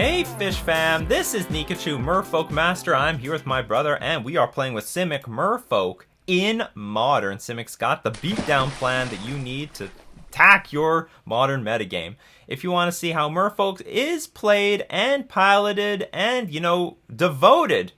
Hey Fish Fam, this is Nikachu, Merfolk Master. I'm here with my brother and we are playing with Simic Merfolk in Modern. Simic's got the beatdown plan that you need to attack your Modern metagame. If you want to see how Merfolk is played and piloted and, devoted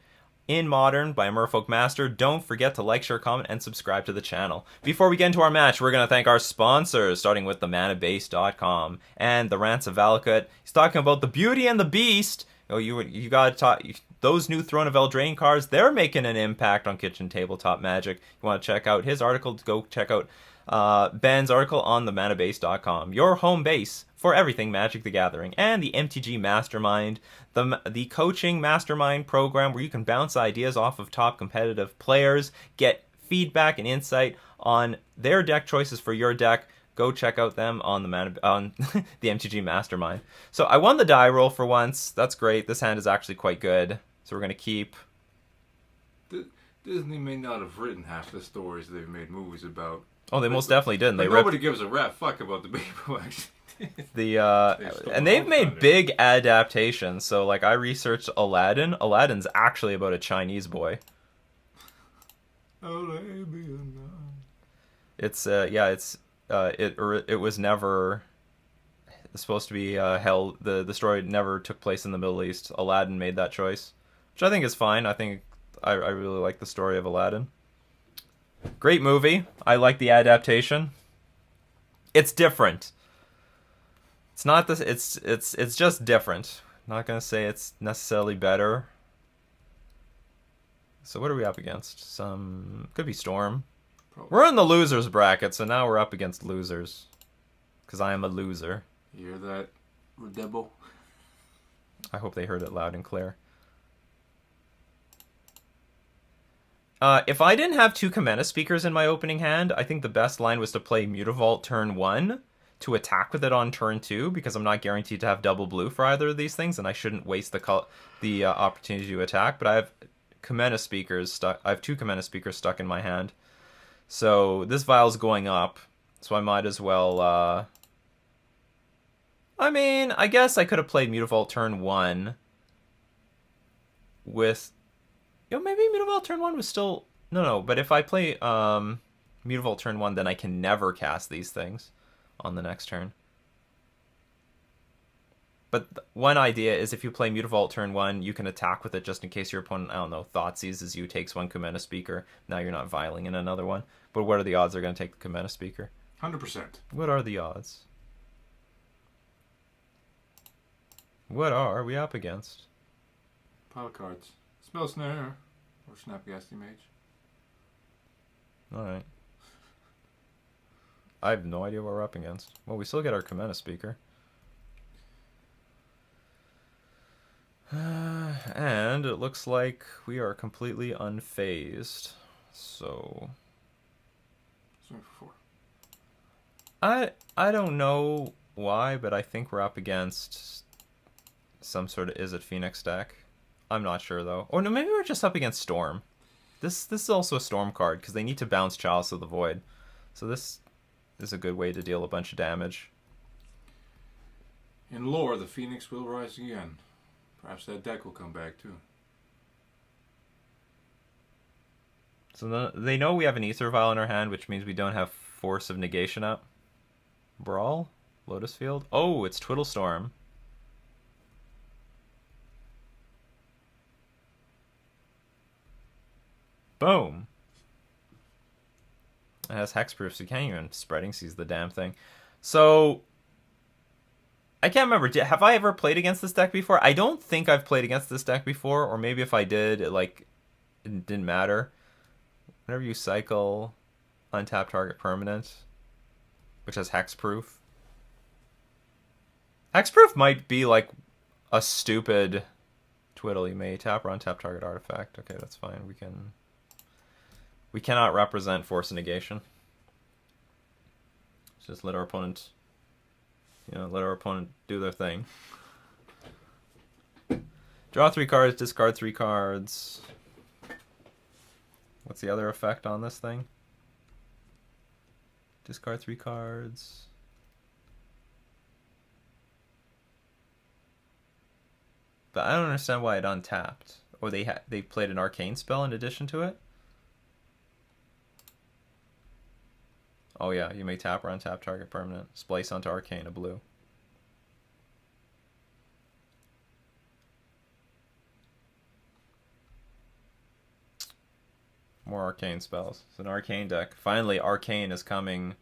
in Modern by Merfolk Master, don't forget to like, share, comment, and subscribe to the channel. Before we get into our match, we're going to thank our sponsors, starting with the manabase.com and the Rants of Valakut. He's talking about the Beauty and the Beast. You got to talk. Those new Throne of Eldraine cards, they're making an impact on Kitchen Tabletop Magic. You want to check out his article, go check out Ben's article on the manabase.com, your home base for everything Magic the Gathering. And the MTG Mastermind, the coaching mastermind program where you can bounce ideas off of top competitive players, get feedback and insight on their deck choices for your deck. Go check out them on the the MTG Mastermind. So I won the die roll for once. That's great. This hand is actually quite good. So we're going to keep. Disney may not have written half the stories they've made movies about. Oh, they most definitely didn't. Nobody gives a rat fuck about the paper actually. And they've made big adaptations. So like I researched Aladdin. Aladdin's actually about a Chinese boy. It's it was never supposed to be held. The story never took place in the Middle East. Aladdin made that choice, which I think is fine. I think I really like the story of Aladdin. Great movie. I like the adaptation. It's different. It's not this. It's just different. Not gonna say it's necessarily better. So what are we up against? Could be Storm. Probably. We're in the losers bracket, so now we're up against losers. Because I am a loser. You hear that, Redebo? I hope they heard it loud and clear. If I didn't have two Kamena speakers in my opening hand, I think the best line was to play Mutavault turn 1 to attack with it on turn 2, because I'm not guaranteed to have double blue for either of these things, and I shouldn't waste the opportunity to attack. But I have Kamena speakers stuck. I have two Kamena speakers stuck in my hand. So this vial's going up, so I might as well, I mean, I guess I could have played Mutavault turn 1 with, maybe Mutavault turn 1 was still, no, but if I play Mutavault turn 1, then I can never cast these things on the next turn. But one idea is if you play Mutavault turn 1, you can attack with it just in case your opponent, I don't know, thought seizes you, takes one Kamena speaker. Now you're not vialing in another one. But what are the odds they're going to take the Kamena speaker? 100%. What are the odds? What are we up against? Pile of cards. Spell Snare or Snapgasty Mage. Alright. I have no idea what we're up against. Well, we still get our Kamena speaker. And it looks like we are completely unfazed. So Swing for 4. I don't know why, but I think we're up against some sort of Is It Phoenix deck. I'm not sure though. Or no, maybe we're just up against Storm. This is also a Storm card because they need to bounce Chalice of the Void. So this is a good way to deal a bunch of damage. In lore, the Phoenix will rise again. Perhaps that deck will come back too. So they know we have an Ether Vial in our hand, which means we don't have Force of Negation up. Brawl? Lotus Field? Oh, it's Twiddle Storm. Boom. It has hexproof, so you can't even spreading seize the damn thing. So I can't remember. Have I ever played against this deck before? I don't think I've played against this deck before, or maybe if I did, it didn't matter. Whenever you cycle untap target permanent, which has hexproof. Hexproof might be like a stupid twiddle. You may tap or untap target artifact. Okay, that's fine. We cannot represent force and negation. Just let our opponent, let our opponent do their thing. Draw 3 cards, discard 3 cards. What's the other effect on this thing? Discard 3 cards. But I don't understand why it untapped. Or they played an arcane spell in addition to it? Oh yeah, you may tap or untap target permanent. Splice onto arcane, a blue. More arcane spells. It's an arcane deck. Finally, arcane is coming.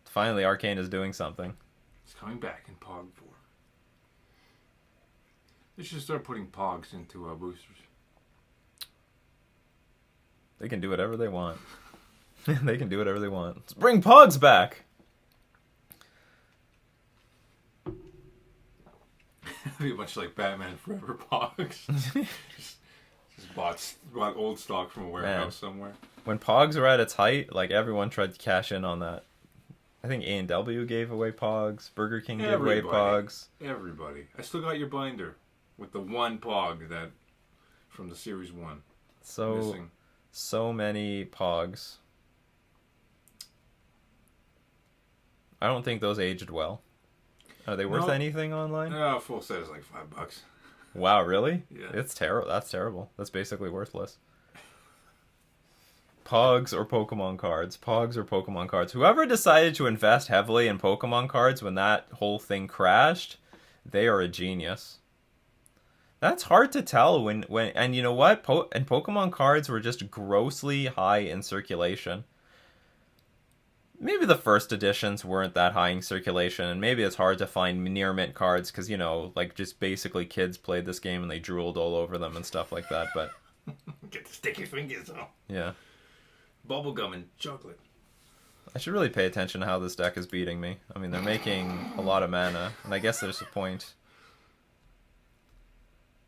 Finally, arcane is doing something. It's coming back in Pog 4. They should start putting Pogs into boosters. They can do whatever they want. They can do whatever they want. Let's bring Pogs back! It'd be much like Batman Forever Pogs. just bought old stock from a warehouse somewhere. When Pogs were at its height, like everyone tried to cash in on that. I think A&W gave away Pogs. Burger King gave away Pogs. Everybody. I still got your binder with the one Pog that from the Series 1. So many Pogs. I don't think those aged well. Are they worth anything online? No, full set is like $5. Wow, really? Yeah. It's terrible. That's terrible. That's basically worthless. Pogs or Pokemon cards. Pogs or Pokemon cards. Whoever decided to invest heavily in Pokemon cards when that whole thing crashed, they are a genius. That's hard to tell when and you know what? And Pokemon cards were just grossly high in circulation. Maybe the first editions weren't that high in circulation, and maybe it's hard to find near mint cards because, you know, like just basically kids played this game and they drooled all over them and stuff like that, but... Get the sticky fingers on. Yeah. Bubblegum and chocolate. I should really pay attention to how this deck is beating me. I mean, they're making a lot of mana, and I guess there's a point.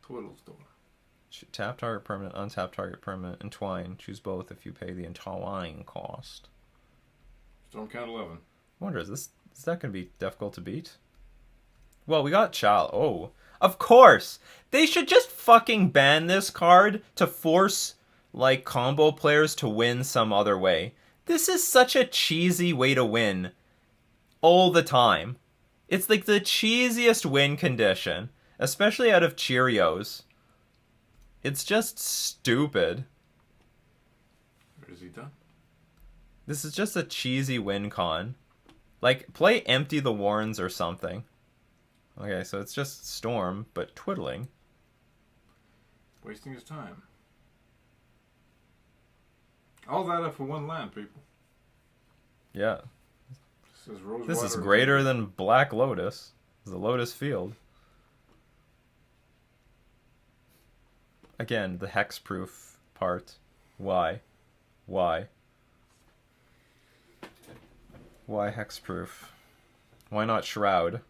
Twiddle Storm. Tap target permanent, untap target permanent, entwine. Choose both if you pay the entwine cost. Storm count 11. I wonder, is that going to be difficult to beat? Well, we got Oh, of course! They should just fucking ban this card to force, like, combo players to win some other way. This is such a cheesy way to win. All the time. It's like the cheesiest win condition. Especially out of Cheerios. It's just stupid. Where is he done? This is just a cheesy win con. Like, play Empty the Warrens or something. Okay, so it's just Storm, but Twiddling. Wasting his time. All that up for one land, people. Yeah. This is Rosewater greater than Black Lotus. The Lotus Field. Again, the hexproof part. Why? Why? Why hexproof? Why not Shroud?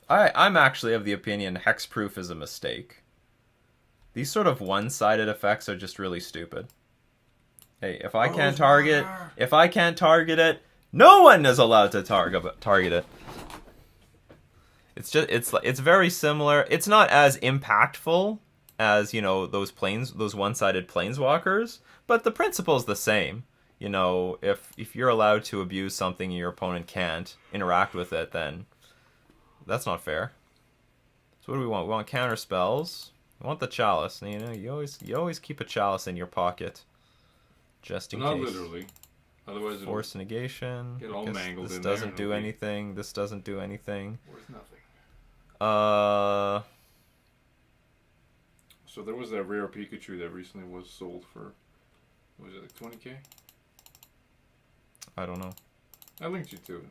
I'm actually of the opinion hexproof is a mistake. These sort of one-sided effects are just really stupid. Hey, if I can't target it, no one is allowed to target it. It's just it's very similar. It's not as impactful as, you know, those one-sided planeswalkers, but the principle's the same. You know, if you're allowed to abuse something and your opponent can't interact with it, then that's not fair. So what do we want? We want counter spells. We want the chalice. You know, you always keep a chalice in your pocket, just in case. Not literally. Otherwise, Force negation. Get all mangled. This doesn't do anything. This doesn't do anything. Worth nothing. So there was that rare Pikachu that recently was sold for, what was it, like 20K? I don't know. I linked you to it.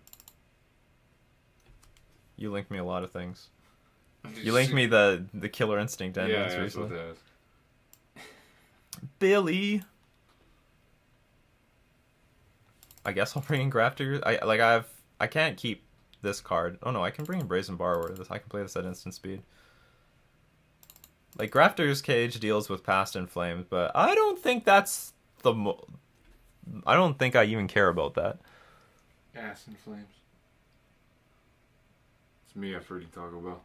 You linked me a lot of things. You linked me the Killer Instinct endings recently. That's what that is. Billy. I guess I'll bring in Grafter. I can't keep this card. Oh no, I can bring in Brazen Borrower. I can play this at instant speed. Like, Grafter's Cage deals with Past in Flames, but I don't think that's I don't think I even care about that. Ass in Flames. It's me after eating Taco Bell.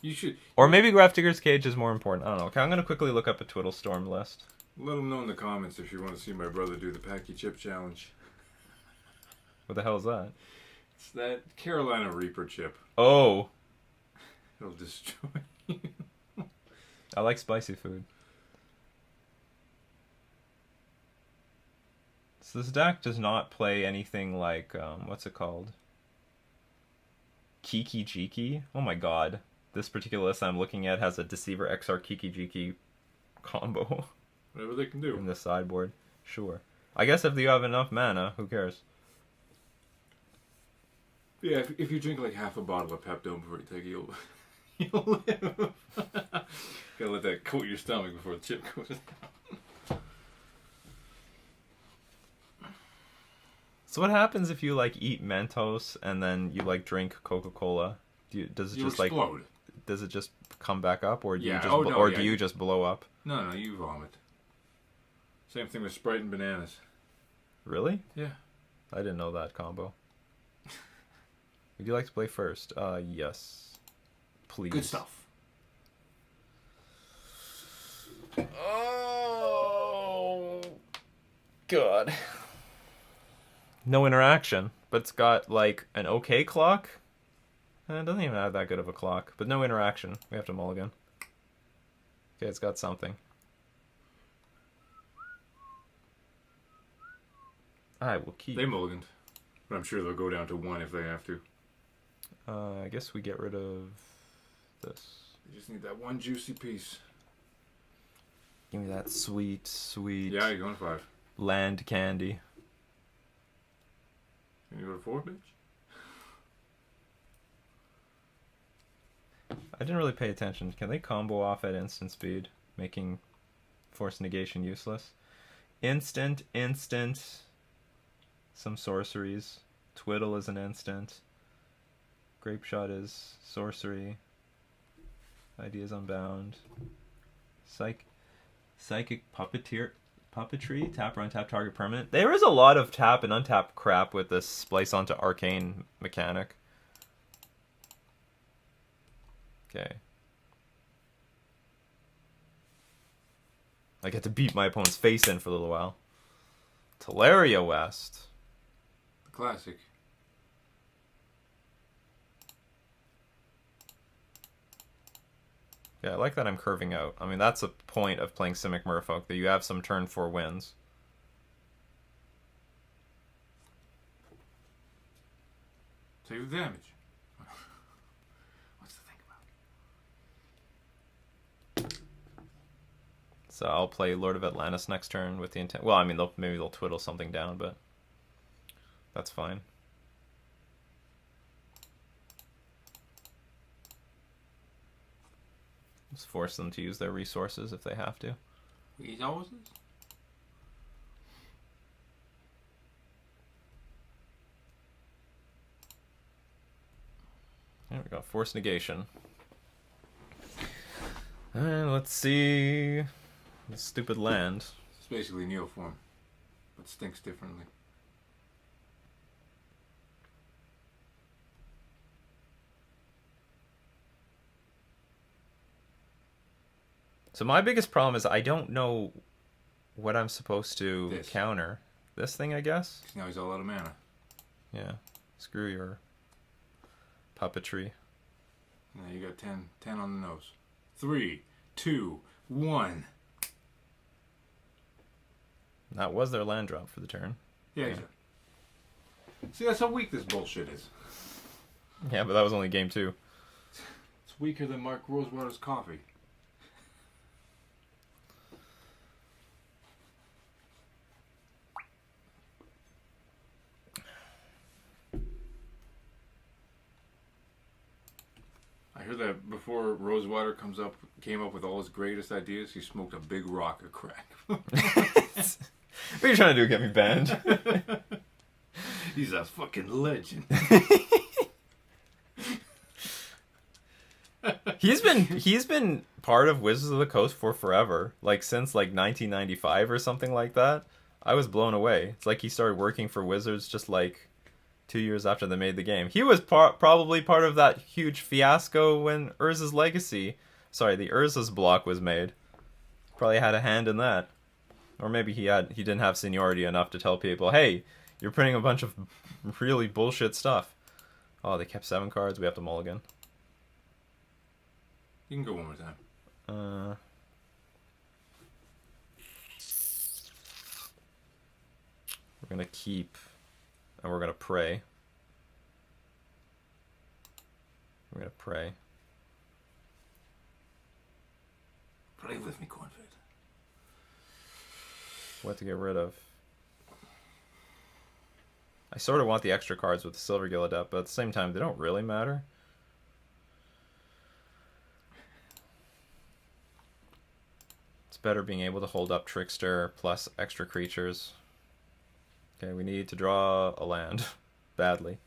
You should... Or maybe Grafter's Cage is more important. I don't know. Okay, I'm going to quickly look up a Twiddle Storm list. Let them know in the comments if you want to see my brother do the Packy Chip Challenge. What the hell is that? It's that Carolina Reaper chip. Oh. It'll destroy you. I like spicy food. So this deck does not play anything like, what's it called? Kiki Jiki? Oh my god. This particular list I'm looking at has a Deceiver XR Kiki Jiki combo. Whatever they can do. In the sideboard. Sure. I guess if you have enough mana, who cares? Yeah, if you drink like half a bottle of Pepto before you take it, you'll live. Gotta let that coat your stomach before the chip goes down. So what happens if you like eat Mentos and then you like drink Coca-Cola? Does it just explode. Like does it just come back up, or do you just do you just blow up? No, you vomit. Same thing with Sprite and bananas. Really? Yeah. I didn't know that combo. Would you like to play first? Yes. Please. Good stuff. Oh God. No interaction, but it's got like an okay clock. It doesn't even have that good of a clock, but no interaction. We have to mulligan. Okay, it's got something. I will keep. They mulliganed, but I'm sure they'll go down to 1 if they have to. I guess we get rid of this. You just need that one juicy piece. Give me that sweet, sweet. Yeah, you're going 5. Land candy. Can you go to 4, bitch? I didn't really pay attention. Can they combo off at instant speed, making force negation useless? Instant. Some sorceries. Twiddle is an instant. Grape Shot is sorcery. Ideas Unbound. Psychic Puppetry. Tap or untap target permanent. There is a lot of tap and untap crap with this splice onto arcane mechanic. Okay. I get to beat my opponent's face in for a little while. Teleria West. The classic. Yeah, I like that I'm curving out. I mean, that's the point of playing Simic Merfolk, that you have some turn 4 wins. Save the damage. What's the thing about? So I'll play Lord of Atlantis next turn with the intent. Well, I mean, maybe they'll twiddle something down, but that's fine. Just force them to use their resources if they have to. Resources? There we go. Force negation. Let's see. The stupid land. It's basically Neoform, but stinks differently. So my biggest problem is I don't know what I'm supposed to counter. This thing, I guess? Now he's all out of mana. Yeah. Screw your puppetry. Now you got 10 on the nose. 3, 2, 1. That was their land drop for the turn. Yeah, exactly. See, that's how weak this bullshit is. Yeah, but that was only game 2. It's weaker than Mark Rosewater's coffee. I heard that before Rosewater came up with all his greatest ideas, he smoked a big rock of crack. What are you trying to do? Get me banned? He's a fucking legend. He's been part of Wizards of the Coast for forever, like since like 1995 or something like that. I was blown away. It's like he started working for Wizards just like 2 years after they made the game. He was probably part of that huge fiasco when Urza's Legacy, the Urza's block was made. Probably had a hand in that. Or maybe he didn't have seniority enough to tell people, hey, You're printing a bunch of really bullshit stuff. Oh, they kept 7 cards. We have to mulligan. You can go one more time. We're gonna keep, and we're gonna pray. We're gonna pray. Pray with me, Cornfed. What to get rid of? I sort of want the extra cards with the Silver Gill Adept, but at the same time, they don't really matter. It's better being able to hold up Trickster plus extra creatures. Okay, we need to draw a land. Badly.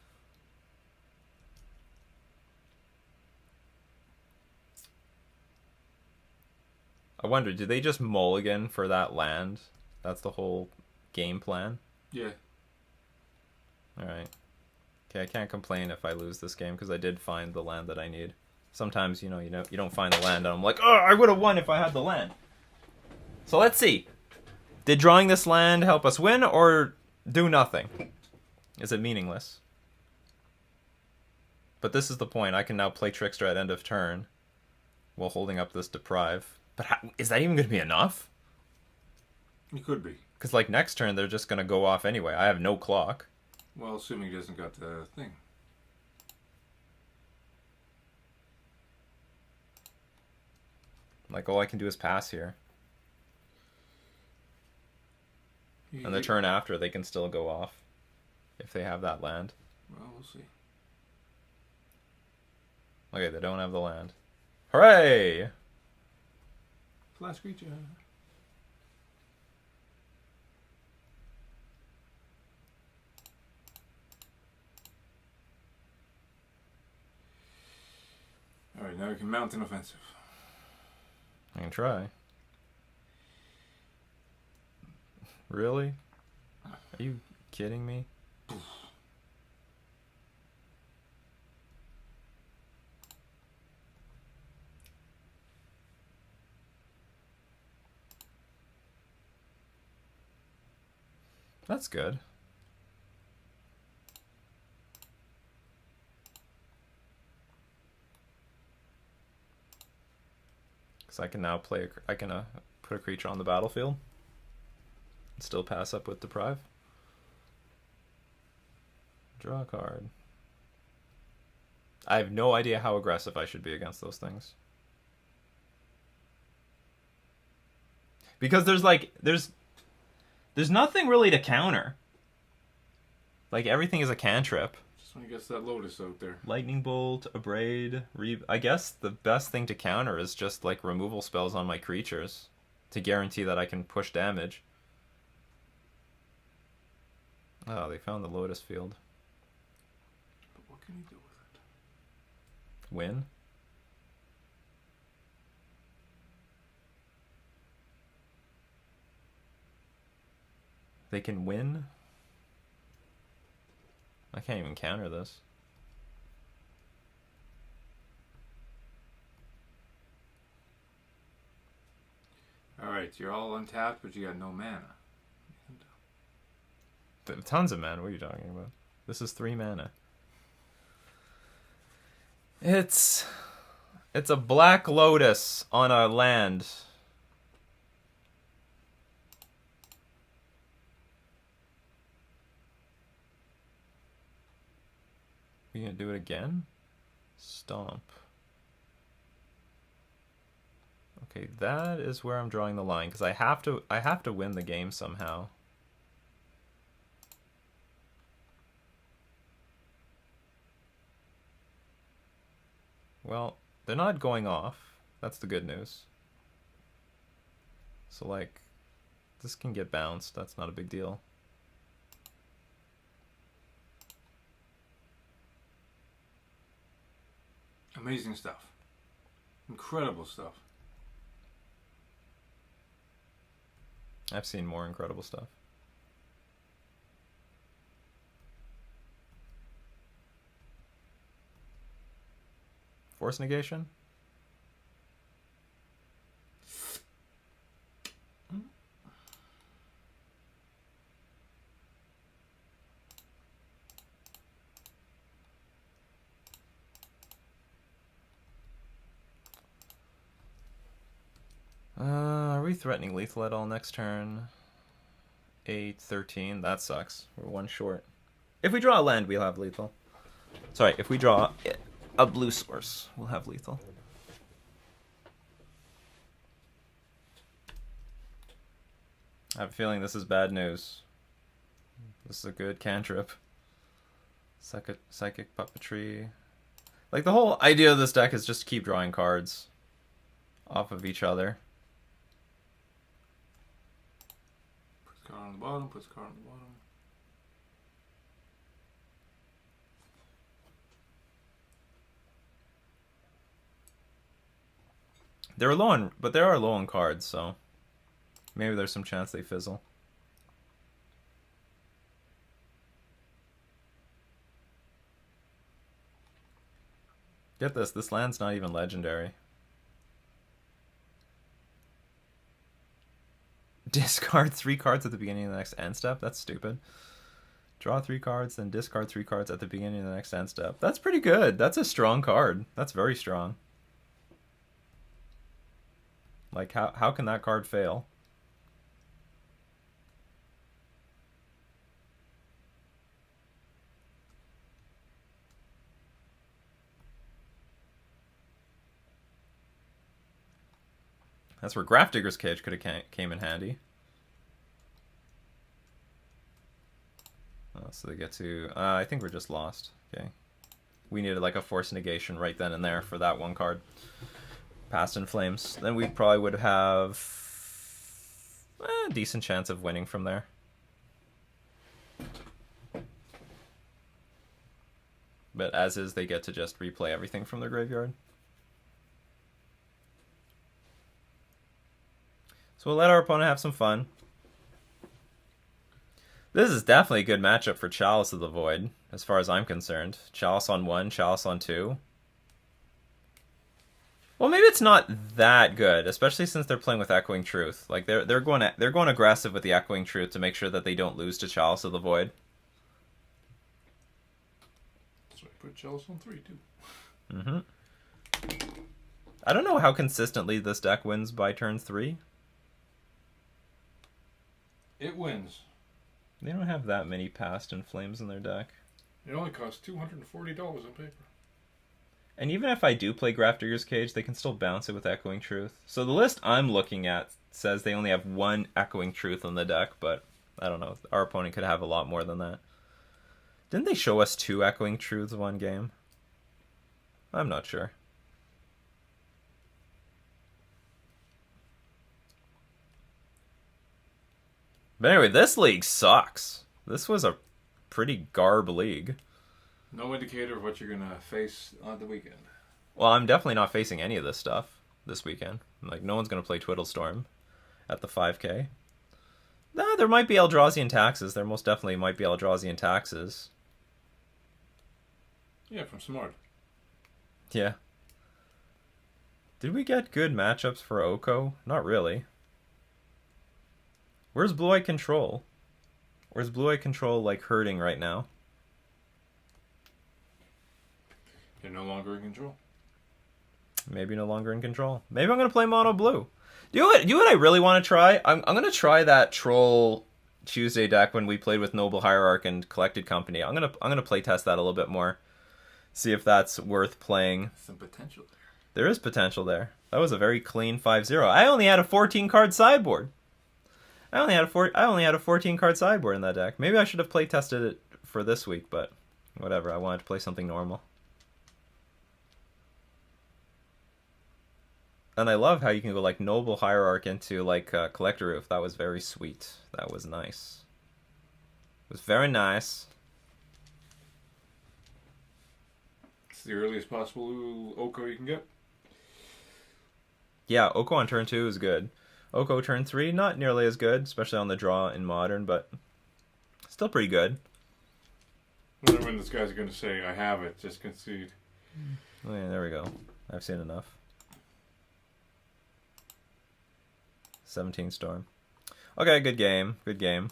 I wonder, did they just mulligan for that land? That's the whole game plan? Yeah. Alright. Okay, I can't complain if I lose this game because I did find the land that I need. Sometimes, you don't find the land and I'm like, oh, I would have won if I had the land. So let's see. Did drawing this land help us win or do nothing? Is it meaningless? But this is the point. I can now play Trickster at end of turn while holding up this Deprive. But is that even going to be enough? It could be. Because like next turn, they're just going to go off anyway. I have no clock. Well, assuming he doesn't got the thing. Like all I can do is pass here. And the turn after, they can still go off. If they have that land. Well, we'll see. Okay, they don't have the land. Hooray! Last creature. Alright, now we can mount an offensive. I can try. Really? Are you kidding me? That's good. Because I can now play, I can put a creature on the battlefield. And still pass up with Deprive. Draw a card. I have no idea how aggressive I should be against those things. Because there's nothing really to counter. Like, everything is a cantrip. Just when he gets that Lotus out there. Lightning Bolt, Abrade, I guess the best thing to counter is just, like, removal spells on my creatures. To guarantee that I can push damage. Oh, they found the Lotus Field. But what can he do with it? Win? They can win? I can't even counter this. Alright, you're all untapped, but you got no mana. Tons of mana, what are you talking about? This is 3 mana. It's a Black Lotus on a land. We gonna do it again? Stomp. Okay, that is where I'm drawing the line because I have to win the game somehow. Well, they're not going off. That's the good news. So like, this can get bounced. That's not a big deal. Amazing stuff. Incredible stuff. I've seen more incredible stuff. Force negation? we threatening lethal at all next turn? 8, 13. That sucks. We're one short. If we draw a land, we'll have lethal. Sorry, if we draw a blue source, we'll have lethal. I have a feeling this is bad news. This is a good cantrip. Psychic puppetry. Like, the whole idea of this deck is just to keep drawing cards off of each other. Puts a card on the bottom, puts a card on the bottom. They're low on, but they are low on cards, so maybe there's some chance they fizzle. Get this land's not even legendary. Discard 3 cards at the beginning of the next end step? That's stupid. Draw 3 cards, then discard 3 cards at the beginning of the next end step. That's pretty good. That's a strong card. That's very strong. Like, how can that card fail? That's where Grafdigger's Cage could have came in handy. Oh, so they get to... I think we're just lost. Okay. We needed like a force negation right then and there for that one card. Past in Flames. Then we probably would have a decent chance of winning from there. But as is, they get to just replay everything from their graveyard. So we'll let our opponent have some fun. This is definitely a good matchup for Chalice of the Void, as far as I'm concerned. Chalice on 1, Chalice on 2. Well, maybe it's not that good, especially since they're playing with Echoing Truth. Like they're going aggressive with the Echoing Truth to make sure that they don't lose to Chalice of the Void. So I put Chalice on 3 too. I don't know how consistently this deck wins by turn 3. It wins. They don't have that many Past in Flames in their deck. It only costs $240 on paper. And even if I do play Grafdigger's Cage, they can still bounce it with Echoing Truth. So the list I'm looking at says they only have 1 Echoing Truth on the deck, but I don't know. Our opponent could have a lot more than that. Didn't they show us 2 Echoing Truths one game? I'm not sure. But anyway, this league sucks. This was a pretty garb league. No indicator of what you're going to face on the weekend. Well, I'm definitely not facing any of this stuff this weekend. Like, no one's going to play Twiddle Storm at the 5K. Nah, there might be Eldrazi Taxes. There most definitely might be Eldrazi Taxes. Yeah, from Smart. Yeah. Did we get good matchups for Oko? Not really. Where's Blue Eye Control? Where's Blue Eye Control, like, hurting right now? You're no longer in control. Maybe no longer in control. Maybe I'm going to play Mono Blue. Do you know what I really want to try? I'm going to try that Troll Tuesday deck when we played with Noble Hierarch and Collected Company. I'm gonna play test that a little bit more. See if that's worth playing. Some potential there. There is potential there. That was a very clean 5-0. I only had a 14-card sideboard. I only had a 14-card sideboard in that deck. Maybe I should have play tested it for this week, but whatever. I wanted to play something normal. And I love how you can go like Noble Hierarch into like Collector Roof. That was very sweet. That was nice. It was very nice. It's the earliest possible Oko you can get. Yeah, Oko on turn 2 is good. Oko turn 3, not nearly as good, especially on the draw in Modern, but still pretty good. I wonder when this guy's going to say, I have it, just concede. Oh, yeah, there we go. I've seen enough. 17 Storm. Okay, good game. Good game.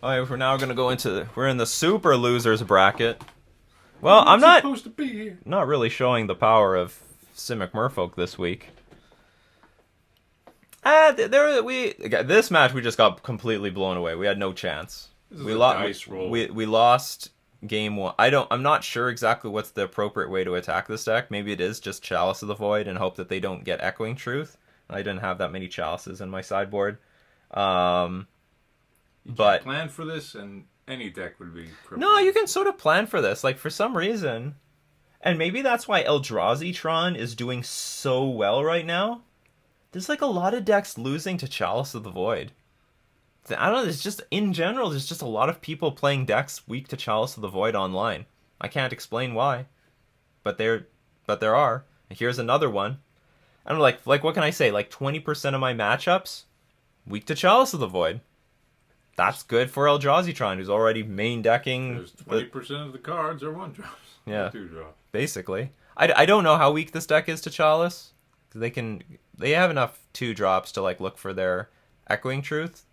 Alright, we're now going to go into... We're in the super losers bracket. Well, I'm not supposed to be here. Not really showing the power of Simic Merfolk this week. This match we just got completely blown away. We had no chance. This is We a lost. dice roll. We lost game one. I'm not sure exactly what's the appropriate way to attack this deck. Maybe it is just Chalice of the Void and hope that they don't get Echoing Truth. I didn't have that many chalices in my sideboard. You But plan for this, and any deck would be. no, you can sort of plan for this. Like, for some reason, and maybe that's why Eldrazi-tron is doing so well right now. There's like a lot of decks losing to Chalice of the Void. I don't know, there's just, in general, there's just a lot of people playing decks weak to Chalice of the Void online. I can't explain why. But there are. And here's another one. I don't know, like what can I say? Like 20% of my matchups, weak to Chalice of the Void. That's good for Eldrazi-tron, who's already main decking. There's 20% of the cards are 1-drops. Yeah. 2-drops. Basically. I don't know how weak this deck is to Chalice. They have enough 2-drops to like look for their Echoing Truth.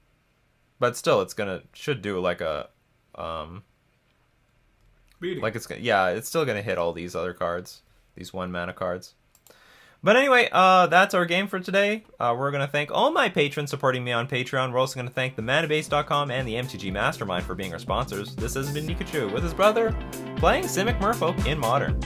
But still, should do like a Beating. like it's still gonna hit all these other cards, these 1-mana cards. But anyway, that's our game for today. We're gonna thank all my patrons supporting me on Patreon. We're also gonna thank the ManaBase.com and the MTG Mastermind for being our sponsors. This has been Nikachu with his brother playing Simic Merfolk in Modern.